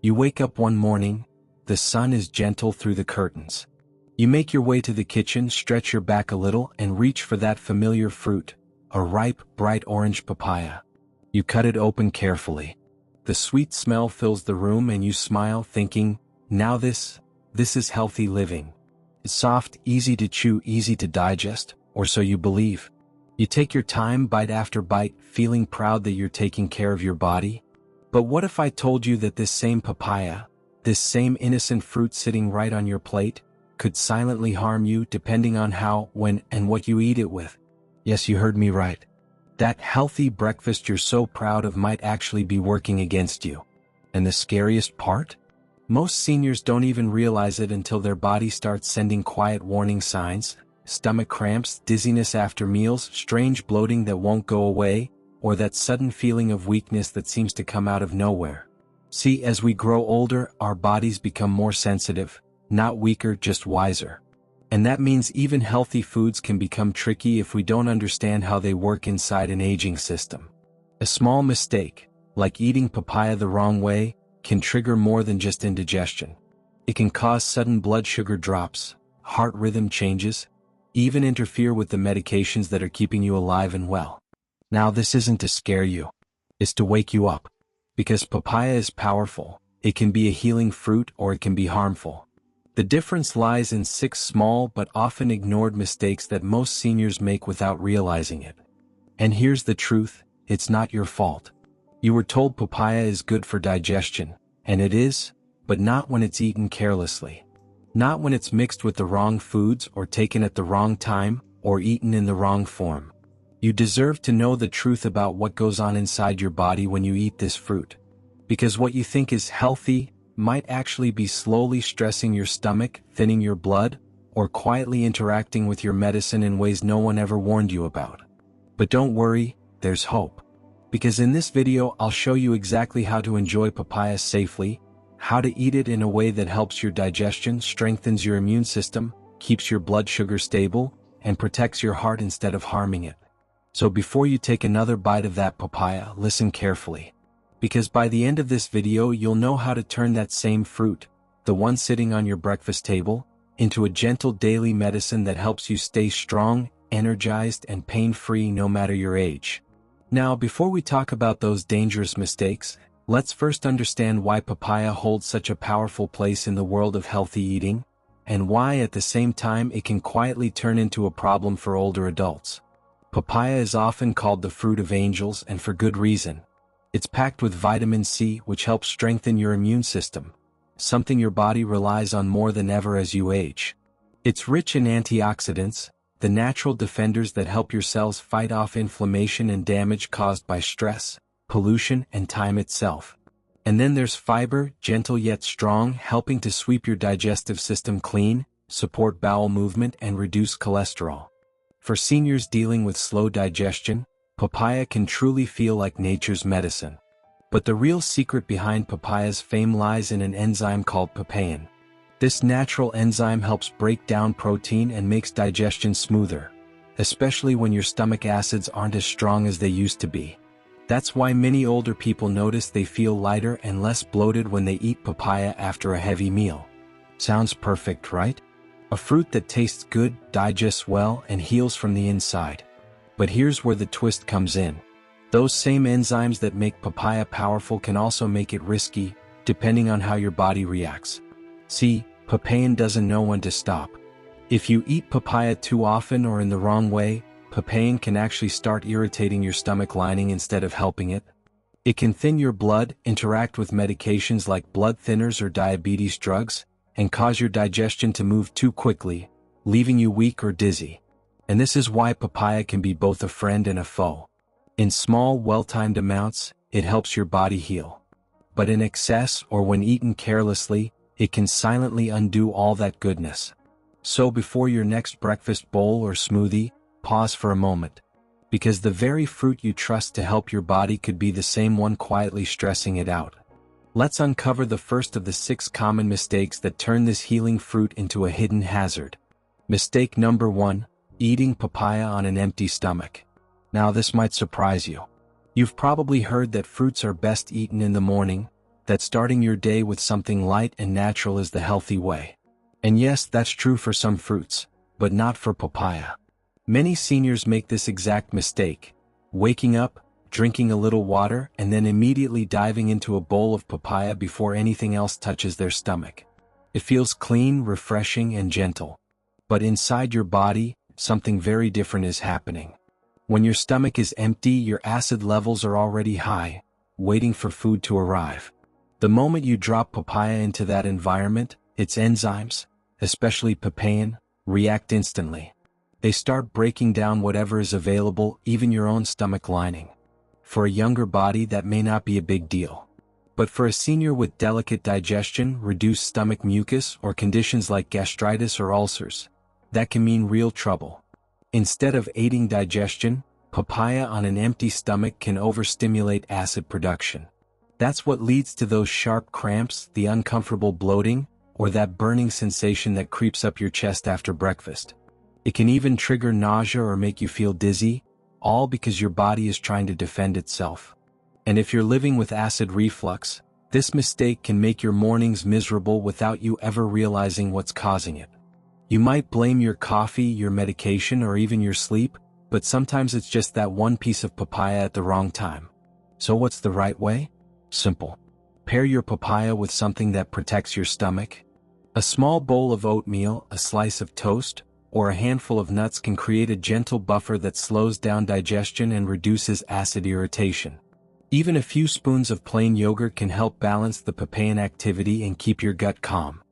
You wake up one morning, the sun is gentle through the curtains. You make your way to the kitchen, stretch your back a little, and reach for that familiar fruit, a ripe, bright orange papaya. You cut it open carefully. The sweet smell fills the room and you smile, thinking, now this is healthy living. It's soft, easy to chew, easy to digest, or so you believe. You take your time, bite after bite, feeling proud that you're taking care of your body. But what if I told you that this same papaya, this same innocent fruit sitting right on your plate, could silently harm you depending on how, when, and what you eat it with? Yes, you heard me right. That healthy breakfast you're so proud of might actually be working against you. And the scariest part? Most seniors don't even realize it until their body starts sending quiet warning signs: stomach cramps, dizziness after meals, strange bloating that won't go away, or that sudden feeling of weakness that seems to come out of nowhere. See, as we grow older, our bodies become more sensitive, not weaker, just wiser. And that means even healthy foods can become tricky if we don't understand how they work inside an aging system. A small mistake, like eating papaya the wrong way, can trigger more than just indigestion. It can cause sudden blood sugar drops, heart rhythm changes, even interfere with the medications that are keeping you alive and well. Now, this isn't to scare you. It's to wake you up. Because papaya is powerful. It can be a healing fruit or it can be harmful. The difference lies in 6 small but often ignored mistakes that most seniors make without realizing it. And here's the truth, it's not your fault. You were told papaya is good for digestion, and it is, but not when it's eaten carelessly. Not when it's mixed with the wrong foods or taken at the wrong time or eaten in the wrong form. You deserve to know the truth about what goes on inside your body when you eat this fruit. Because what you think is healthy might actually be slowly stressing your stomach, thinning your blood, or quietly interacting with your medicine in ways no one ever warned you about. But don't worry, there's hope. Because in this video I'll show you exactly how to enjoy papaya safely, how to eat it in a way that helps your digestion, strengthens your immune system, keeps your blood sugar stable, and protects your heart instead of harming it. So before you take another bite of that papaya, listen carefully. Because by the end of this video you'll know how to turn that same fruit, the one sitting on your breakfast table, into a gentle daily medicine that helps you stay strong, energized, and pain-free no matter your age. Now, before we talk about those dangerous mistakes, let's first understand why papaya holds such a powerful place in the world of healthy eating, and why at the same time it can quietly turn into a problem for older adults. Papaya is often called the fruit of angels, and for good reason. It's packed with vitamin C, which helps strengthen your immune system, something your body relies on more than ever as you age. It's rich in antioxidants, the natural defenders that help your cells fight off inflammation and damage caused by stress, pollution, and time itself. And then there's fiber, gentle yet strong, helping to sweep your digestive system clean, support bowel movement, and reduce cholesterol. For seniors dealing with slow digestion, papaya can truly feel like nature's medicine. But the real secret behind papaya's fame lies in an enzyme called papain. This natural enzyme helps break down protein and makes digestion smoother, especially when your stomach acids aren't as strong as they used to be. That's why many older people notice they feel lighter and less bloated when they eat papaya after a heavy meal. Sounds perfect, right? A fruit that tastes good, digests well, and heals from the inside. But here's where the twist comes in. Those same enzymes that make papaya powerful can also make it risky, depending on how your body reacts. See, papain doesn't know when to stop. If you eat papaya too often or in the wrong way, papain can actually start irritating your stomach lining instead of helping it. It can thin your blood, interact with medications like blood thinners or diabetes drugs, and cause your digestion to move too quickly, leaving you weak or dizzy. And this is why papaya can be both a friend and a foe. In small, well-timed amounts, it helps your body heal. But in excess or when eaten carelessly, it can silently undo all that goodness. So before your next breakfast bowl or smoothie, pause for a moment. Because the very fruit you trust to help your body could be the same one quietly stressing it out. Let's uncover the first of the 6 common mistakes that turn this healing fruit into a hidden hazard. Mistake number 1, eating papaya on an empty stomach. Now this might surprise you. You've probably heard that fruits are best eaten in the morning, that starting your day with something light and natural is the healthy way. And yes, that's true for some fruits, but not for papaya. Many seniors make this exact mistake, waking up, drinking a little water, and then immediately diving into a bowl of papaya before anything else touches their stomach. It feels clean, refreshing, and gentle. But inside your body, something very different is happening. When your stomach is empty, your acid levels are already high, waiting for food to arrive. The moment you drop papaya into that environment, its enzymes, especially papain, react instantly. They start breaking down whatever is available, even your own stomach lining. For a younger body, that may not be a big deal. But for a senior with delicate digestion, reduced stomach mucus, or conditions like gastritis or ulcers, that can mean real trouble. Instead of aiding digestion, papaya on an empty stomach can overstimulate acid production. That's what leads to those sharp cramps, the uncomfortable bloating, or that burning sensation that creeps up your chest after breakfast. It can even trigger nausea or make you feel dizzy, all because your body is trying to defend itself. And if you're living with acid reflux, this mistake can make your mornings miserable without you ever realizing what's causing it. You might blame your coffee, your medication, or even your sleep, but sometimes it's just that one piece of papaya at the wrong time. So what's the right way? Simple. Pair your papaya with something that protects your stomach. A small bowl of oatmeal, a slice of toast, or a handful of nuts can create a gentle buffer that slows down digestion and reduces acid irritation. Even a few spoons of plain yogurt can help balance the papain activity and keep your gut calm.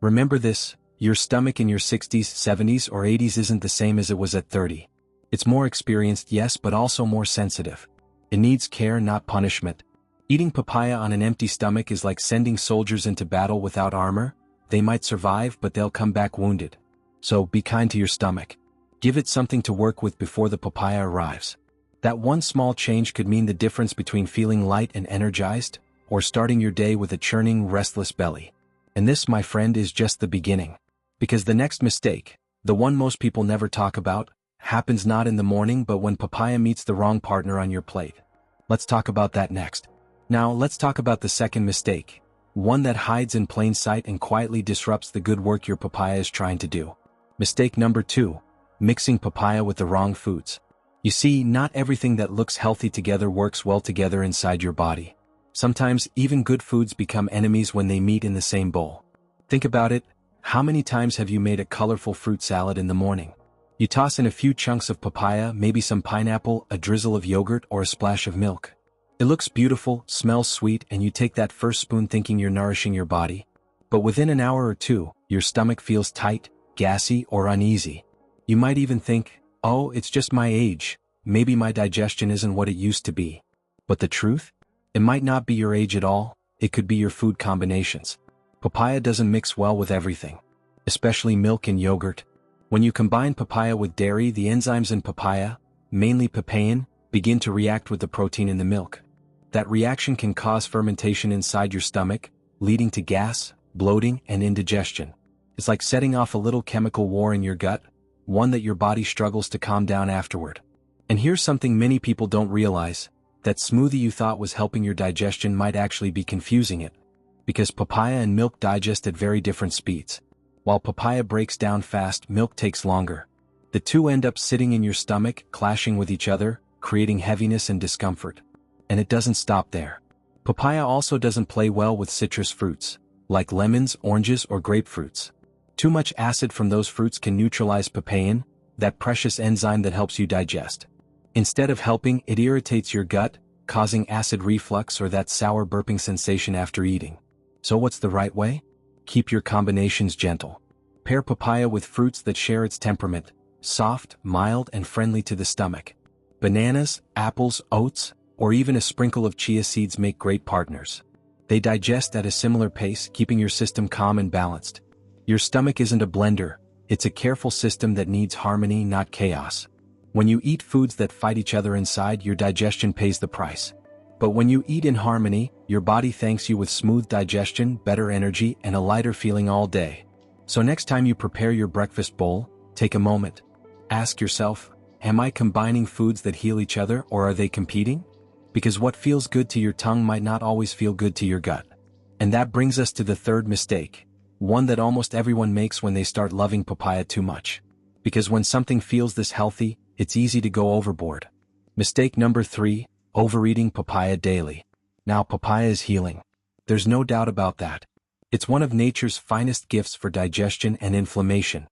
Remember this, your stomach in your 60s, 70s, or 80s isn't the same as it was at 30. It's more experienced, yes, but also more sensitive. It needs care, not punishment. Eating papaya on an empty stomach is like sending soldiers into battle without armor. They might survive, but they'll come back wounded. So be kind to your stomach. Give it something to work with before the papaya arrives. That one small change could mean the difference between feeling light and energized, or starting your day with a churning, restless belly. And this, my friend, is just the beginning. Because the next mistake, the one most people never talk about, happens not in the morning but when papaya meets the wrong partner on your plate. Let's talk about that next. Now, let's talk about the second mistake, one that hides in plain sight and quietly disrupts the good work your papaya is trying to do. Mistake number 2, mixing papaya with the wrong foods. You see, not everything that looks healthy together works well together inside your body. Sometimes even good foods become enemies when they meet in the same bowl. Think about it, how many times have you made a colorful fruit salad in the morning? You toss in a few chunks of papaya, maybe some pineapple, a drizzle of yogurt, or a splash of milk. It looks beautiful, smells sweet, and you take that first spoon thinking you're nourishing your body. But within an hour or two, your stomach feels tight, gassy, or uneasy. You might even think, oh, it's just my age, maybe my digestion isn't what it used to be. But the truth? It might not be your age at all, it could be your food combinations. Papaya doesn't mix well with everything, especially milk and yogurt. When you combine papaya with dairy, the enzymes in papaya, mainly papain, begin to react with the protein in the milk. That reaction can cause fermentation inside your stomach, leading to gas, bloating, and indigestion. It's like setting off a little chemical war in your gut, one that your body struggles to calm down afterward. And here's something many people don't realize, that smoothie you thought was helping your digestion might actually be confusing it. Because papaya and milk digest at very different speeds. While papaya breaks down fast, milk takes longer. The two end up sitting in your stomach, clashing with each other, creating heaviness and discomfort. And it doesn't stop there. Papaya also doesn't play well with citrus fruits, like lemons, oranges, or grapefruits. Too much acid from those fruits can neutralize papain, that precious enzyme that helps you digest. Instead of helping, it irritates your gut, causing acid reflux or that sour burping sensation after eating. So what's the right way? Keep your combinations gentle. Pair papaya with fruits that share its temperament, soft, mild, and friendly to the stomach. Bananas, apples, oats, or even a sprinkle of chia seeds make great partners. They digest at a similar pace, keeping your system calm and balanced. Your stomach isn't a blender, it's a careful system that needs harmony, not chaos. When you eat foods that fight each other inside, your digestion pays the price. But when you eat in harmony, your body thanks you with smooth digestion, better energy, and a lighter feeling all day. So next time you prepare your breakfast bowl, take a moment. Ask yourself, am I combining foods that heal each other, or are they competing? Because what feels good to your tongue might not always feel good to your gut. And that brings us to the third mistake, one that almost everyone makes when they start loving papaya too much. Because when something feels this healthy, it's easy to go overboard. Mistake number 3, overeating papaya daily. Now papaya is healing. There's no doubt about that. It's one of nature's finest gifts for digestion and inflammation.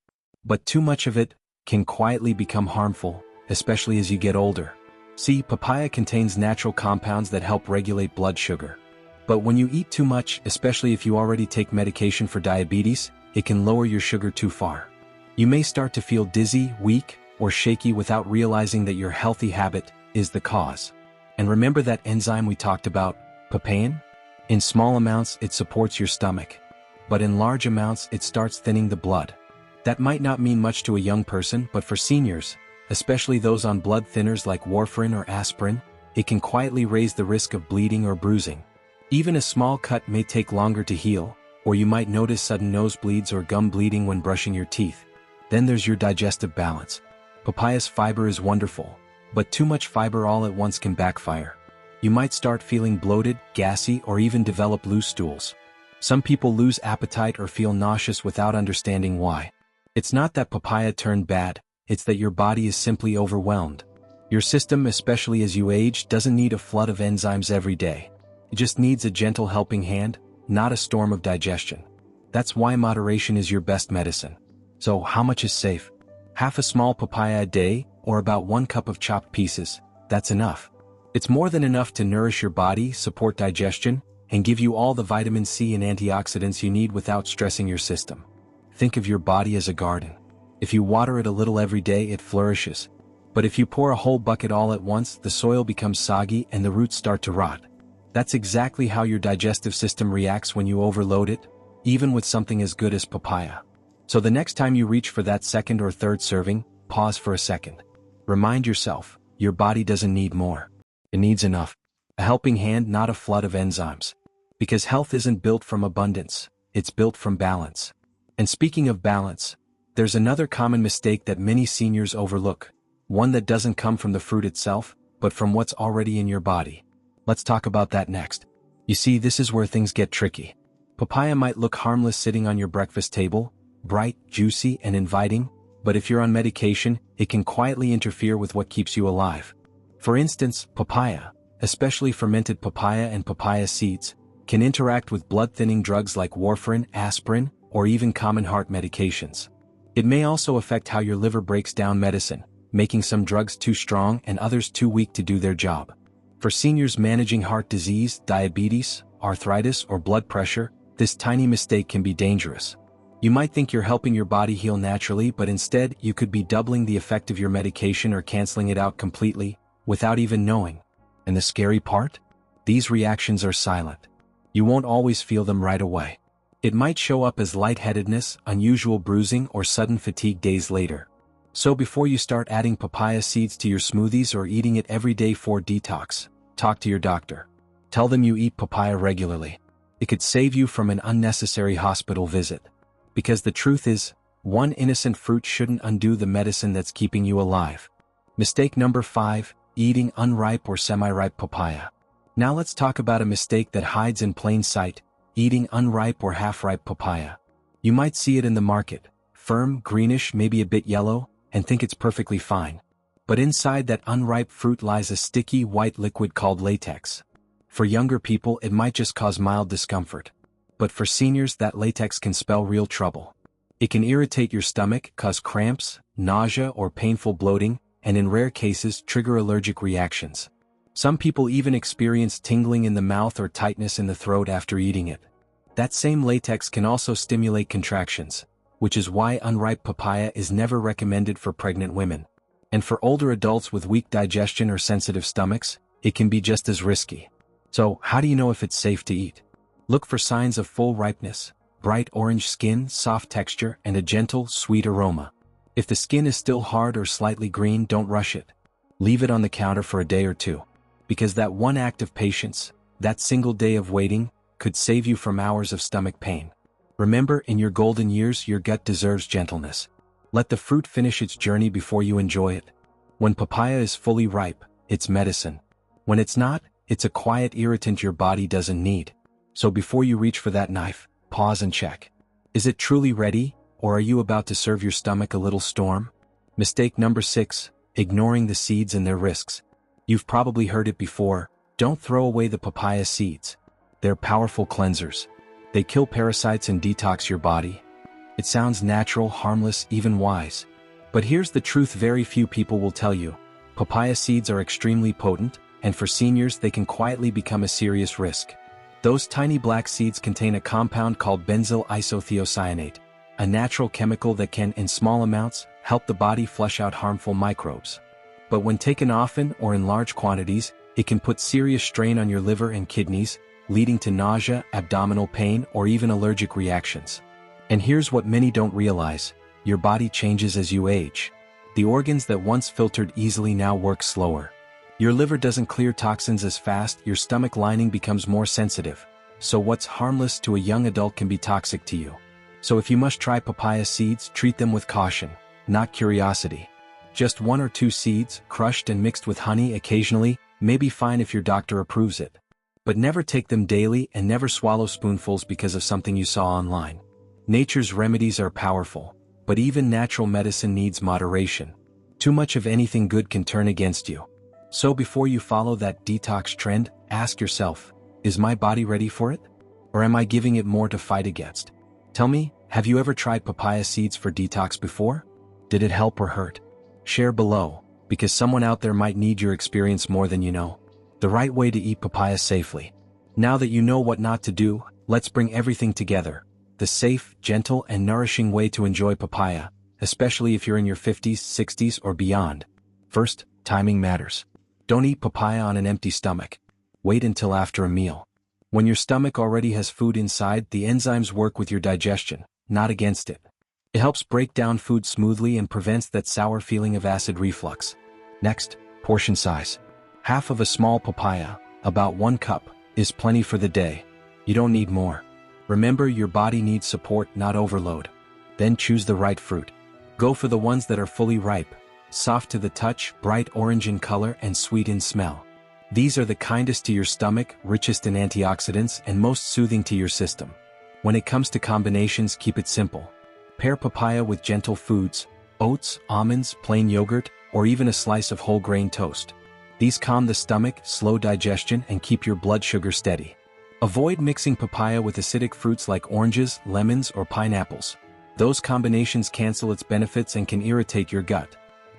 But too much of it can quietly become harmful, especially as you get older. See, papaya contains natural compounds that help regulate blood sugar. But when you eat too much, especially if you already take medication for diabetes, it can lower your sugar too far. You may start to feel dizzy, weak, or shaky without realizing that your healthy habit is the cause. And remember that enzyme we talked about, papain? In small amounts, it supports your stomach. But in large amounts, it starts thinning the blood. That might not mean much to a young person, but for seniors, especially those on blood thinners like warfarin or aspirin, it can quietly raise the risk of bleeding or bruising. Even a small cut may take longer to heal, or you might notice sudden nosebleeds or gum bleeding when brushing your teeth. Then there's your digestive balance. Papaya's fiber is wonderful, but too much fiber all at once can backfire. You might start feeling bloated, gassy, or even develop loose stools. Some people lose appetite or feel nauseous without understanding why. It's not that papaya turned bad, it's that your body is simply overwhelmed. Your system, especially as you age, doesn't need a flood of enzymes every day. It just needs a gentle helping hand, not a storm of digestion. That's why moderation is your best medicine. So how much is safe? Half a small papaya a day, or about 1 cup of chopped pieces, that's enough. It's more than enough to nourish your body, support digestion, and give you all the vitamin C and antioxidants you need without stressing your system. Think of your body as a garden. If you water it a little every day, it flourishes. But if you pour a whole bucket all at once, the soil becomes soggy and the roots start to rot. That's exactly how your digestive system reacts when you overload it, even with something as good as papaya. So the next time you reach for that second or third serving, pause for a second. Remind yourself, your body doesn't need more. It needs enough. A helping hand, not a flood of enzymes. Because health isn't built from abundance, it's built from balance. And speaking of balance, there's another common mistake that many seniors overlook, one that doesn't come from the fruit itself, but from what's already in your body. Let's talk about that next. You see, this is where things get tricky. Papaya might look harmless sitting on your breakfast table, bright, juicy, and inviting, but if you're on medication, it can quietly interfere with what keeps you alive. For instance, papaya, especially fermented papaya and papaya seeds, can interact with blood-thinning drugs like warfarin, aspirin, or even common heart medications. It may also affect how your liver breaks down medicine, making some drugs too strong and others too weak to do their job. For seniors managing heart disease, diabetes, arthritis, or blood pressure, this tiny mistake can be dangerous. You might think you're helping your body heal naturally, but instead, you could be doubling the effect of your medication or canceling it out completely, without even knowing. And the scary part? These reactions are silent. You won't always feel them right away. It might show up as lightheadedness, unusual bruising, or sudden fatigue days later. So before you start adding papaya seeds to your smoothies or eating it every day for detox, talk to your doctor. Tell them you eat papaya regularly. It could save you from an unnecessary hospital visit. Because the truth is, one innocent fruit shouldn't undo the medicine that's keeping you alive. Mistake number 5, eating unripe or semi-ripe papaya. Now let's talk about a mistake that hides in plain sight, eating unripe or half-ripe papaya. You might see it in the market, firm, greenish, maybe a bit yellow, and think it's perfectly fine. But inside that unripe fruit lies a sticky white liquid called latex. For younger people, it might just cause mild discomfort. But for seniors, that latex can spell real trouble. It can irritate your stomach, cause cramps, nausea, or painful bloating, and in rare cases, trigger allergic reactions. Some people even experience tingling in the mouth or tightness in the throat after eating it. That same latex can also stimulate contractions, which is why unripe papaya is never recommended for pregnant women. And for older adults with weak digestion or sensitive stomachs, it can be just as risky. So, how do you know if it's safe to eat? Look for signs of full ripeness, bright orange skin, soft texture, and a gentle, sweet aroma. If the skin is still hard or slightly green, don't rush it. Leave it on the counter for a day or two. Because that one act of patience, that single day of waiting, could save you from hours of stomach pain. Remember, in your golden years, your gut deserves gentleness. Let the fruit finish its journey before you enjoy it. When papaya is fully ripe, it's medicine. When it's not, it's a quiet irritant your body doesn't need. So before you reach for that knife, pause and check. Is it truly ready, or are you about to serve your stomach a little storm? Mistake number 6, ignoring the seeds and their risks. You've probably heard it before, don't throw away the papaya seeds. They're powerful cleansers. They kill parasites and detox your body. It sounds natural, harmless, even wise. But here's the truth very few people will tell you. Papaya seeds are extremely potent, and for seniors they can quietly become a serious risk. Those tiny black seeds contain a compound called benzyl isothiocyanate, a natural chemical that can, in small amounts, help the body flush out harmful microbes. But when taken often or in large quantities, it can put serious strain on your liver and kidneys, leading to nausea, abdominal pain, or even allergic reactions. And here's what many don't realize: your body changes as you age. The organs that once filtered easily now work slower. Your liver doesn't clear toxins as fast, your stomach lining becomes more sensitive. So what's harmless to a young adult can be toxic to you. So if you must try papaya seeds, treat them with caution, not curiosity. Just 1 or 2 seeds, crushed and mixed with honey occasionally, may be fine if your doctor approves it. But never take them daily and never swallow spoonfuls because of something you saw online. Nature's remedies are powerful, but even natural medicine needs moderation. Too much of anything good can turn against you. So before you follow that detox trend, ask yourself, is my body ready for it? Or am I giving it more to fight against? Tell me, have you ever tried papaya seeds for detox before? Did it help or hurt? Share below, because someone out there might need your experience more than you know. The right way to eat papaya safely. Now that you know what not to do, let's bring everything together. The safe, gentle, and nourishing way to enjoy papaya, especially if you're in your 50s, 60s, or beyond. First, timing matters. Don't eat papaya on an empty stomach. Wait until after a meal. When your stomach already has food inside, the enzymes work with your digestion, not against it. It helps break down food smoothly and prevents that sour feeling of acid reflux. Next, portion size. Half of a small papaya, about 1 cup, is plenty for the day. You don't need more. Remember, your body needs support, not overload. Then choose the right fruit. Go for the ones that are fully ripe, soft to the touch, bright orange in color, and sweet in smell. These are the kindest to your stomach, richest in antioxidants, and most soothing to your system. When it comes to combinations, keep it simple. Pair papaya with gentle foods, oats, almonds, plain yogurt, or even a slice of whole grain toast. These calm the stomach, slow digestion, and keep your blood sugar steady. Avoid mixing papaya with acidic fruits like oranges, lemons, or pineapples. Those combinations cancel its benefits and can irritate your gut.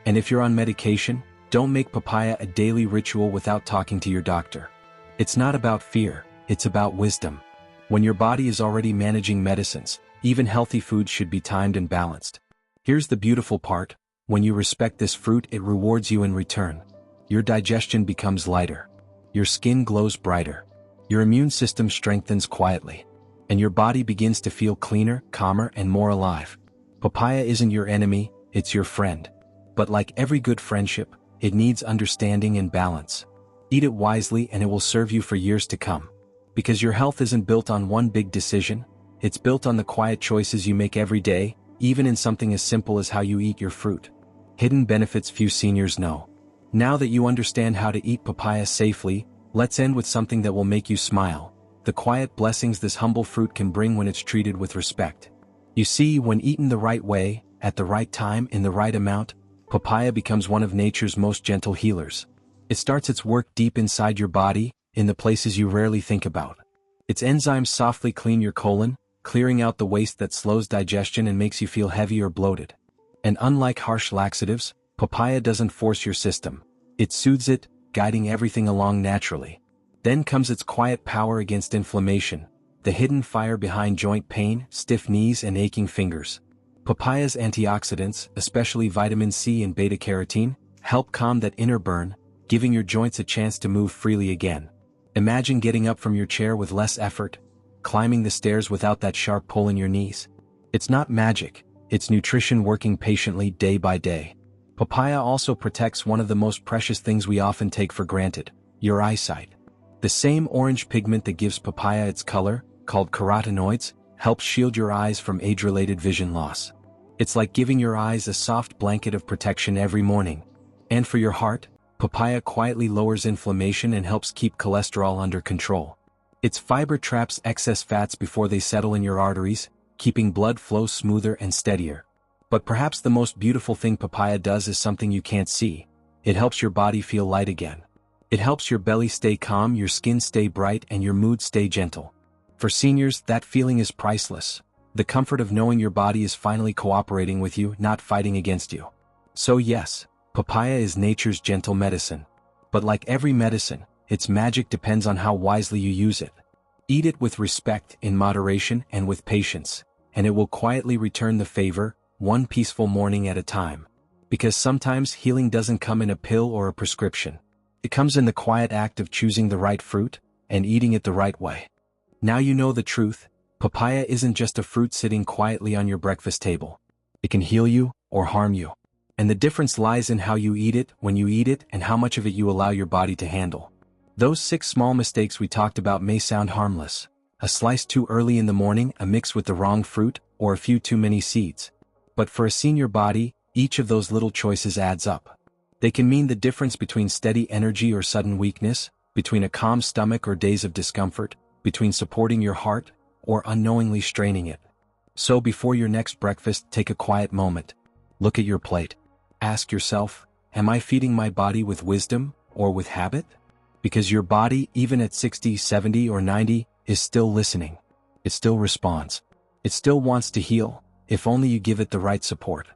And if you're on medication, don't make papaya a daily ritual without talking to your doctor. It's not about fear, it's about wisdom. When your body is already managing medicines, even healthy foods should be timed and balanced. Here's the beautiful part: when you respect this fruit, it rewards you in return. Your digestion becomes lighter. Your skin glows brighter. Your immune system strengthens quietly. And your body begins to feel cleaner, calmer, and more alive. Papaya isn't your enemy, it's your friend. But like every good friendship, it needs understanding and balance. Eat it wisely and it will serve you for years to come. Because your health isn't built on one big decision, it's built on the quiet choices you make every day, even in something as simple as how you eat your fruit. Hidden benefits few seniors know. Now that you understand how to eat papaya safely, let's end with something that will make you smile. The quiet blessings this humble fruit can bring when it's treated with respect. You see, when eaten the right way, at the right time, in the right amount, papaya becomes one of nature's most gentle healers. It starts its work deep inside your body, in the places you rarely think about. Its enzymes softly clean your colon, clearing out the waste that slows digestion and makes you feel heavy or bloated. And unlike harsh laxatives, papaya doesn't force your system. It soothes it, guiding everything along naturally. Then comes its quiet power against inflammation, the hidden fire behind joint pain, stiff knees, and aching fingers. Papaya's antioxidants, especially vitamin C and beta-carotene, help calm that inner burn, giving your joints a chance to move freely again. Imagine getting up from your chair with less effort, climbing the stairs without that sharp pull in your knees. It's not magic, it's nutrition working patiently day by day. Papaya also protects one of the most precious things we often take for granted: your eyesight. The same orange pigment that gives papaya its color, called carotenoids, helps shield your eyes from age-related vision loss. It's like giving your eyes a soft blanket of protection every morning. And for your heart, papaya quietly lowers inflammation and helps keep cholesterol under control. Its fiber traps excess fats before they settle in your arteries, keeping blood flow smoother and steadier. But perhaps the most beautiful thing papaya does is something you can't see. It helps your body feel light again. It helps your belly stay calm, your skin stay bright, and your mood stay gentle. For seniors, that feeling is priceless. The comfort of knowing your body is finally cooperating with you, not fighting against you. So yes, papaya is nature's gentle medicine. But like every medicine, its magic depends on how wisely you use it. Eat it with respect, in moderation, and with patience, and it will quietly return the favor, one peaceful morning at a time. Because sometimes healing doesn't come in a pill or a prescription. It comes in the quiet act of choosing the right fruit, and eating it the right way. Now you know the truth. Papaya isn't just a fruit sitting quietly on your breakfast table. It can heal you, or harm you. And the difference lies in how you eat it, when you eat it, and how much of it you allow your body to handle. Those 6 small mistakes we talked about may sound harmless. A slice too early in the morning, a mix with the wrong fruit, or a few too many seeds. But for a senior body, each of those little choices adds up. They can mean the difference between steady energy or sudden weakness, between a calm stomach or days of discomfort, between supporting your heart, or unknowingly straining it. So before your next breakfast, take a quiet moment. Look at your plate. Ask yourself, am I feeding my body with wisdom, or with habit? Because your body, even at 60, 70, or 90, is still listening. It still responds. It still wants to heal, if only you give it the right support.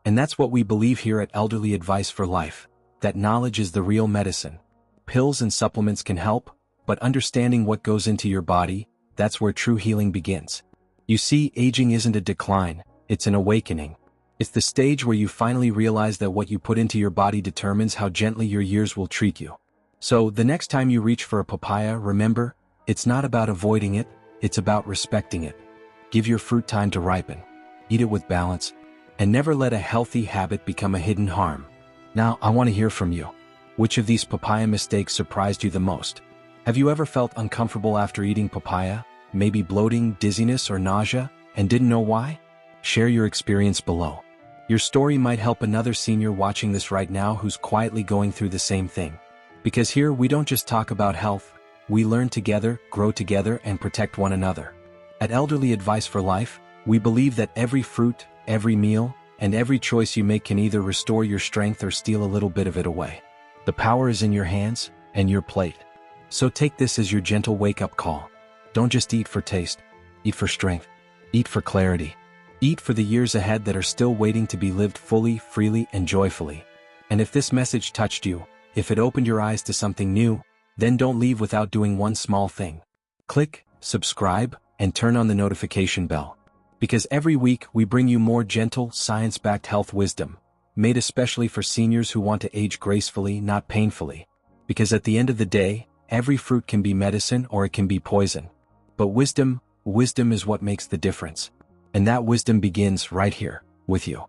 And that's what we believe here at Elderly Advice for Life, that knowledge is the real medicine. Pills and supplements can help, but understanding what goes into your body, that's where true healing begins. You see, aging isn't a decline, it's an awakening. It's the stage where you finally realize that what you put into your body determines how gently your years will treat you. So, the next time you reach for a papaya, remember, it's not about avoiding it, it's about respecting it. Give your fruit time to ripen. Eat it with balance. And never let a healthy habit become a hidden harm. Now, I want to hear from you. Which of these papaya mistakes surprised you the most? Have you ever felt uncomfortable after eating papaya, maybe bloating, dizziness, or nausea, and didn't know why? Share your experience below. Your story might help another senior watching this right now who's quietly going through the same thing. Because here, we don't just talk about health, we learn together, grow together, and protect one another. At Elderly Advice for Life, we believe that every fruit, every meal, and every choice you make can either restore your strength or steal a little bit of it away. The power is in your hands and your plate. So take this as your gentle wake-up call. Don't just eat for taste. Eat for strength. Eat for clarity. Eat for the years ahead that are still waiting to be lived fully, freely, and joyfully. And if this message touched you, if it opened your eyes to something new, then don't leave without doing one small thing. Click, subscribe, and turn on the notification bell. Because every week we bring you more gentle, science-backed health wisdom, made especially for seniors who want to age gracefully, not painfully. Because at the end of the day, every fruit can be medicine or it can be poison. But wisdom is what makes the difference. And that wisdom begins right here, with you.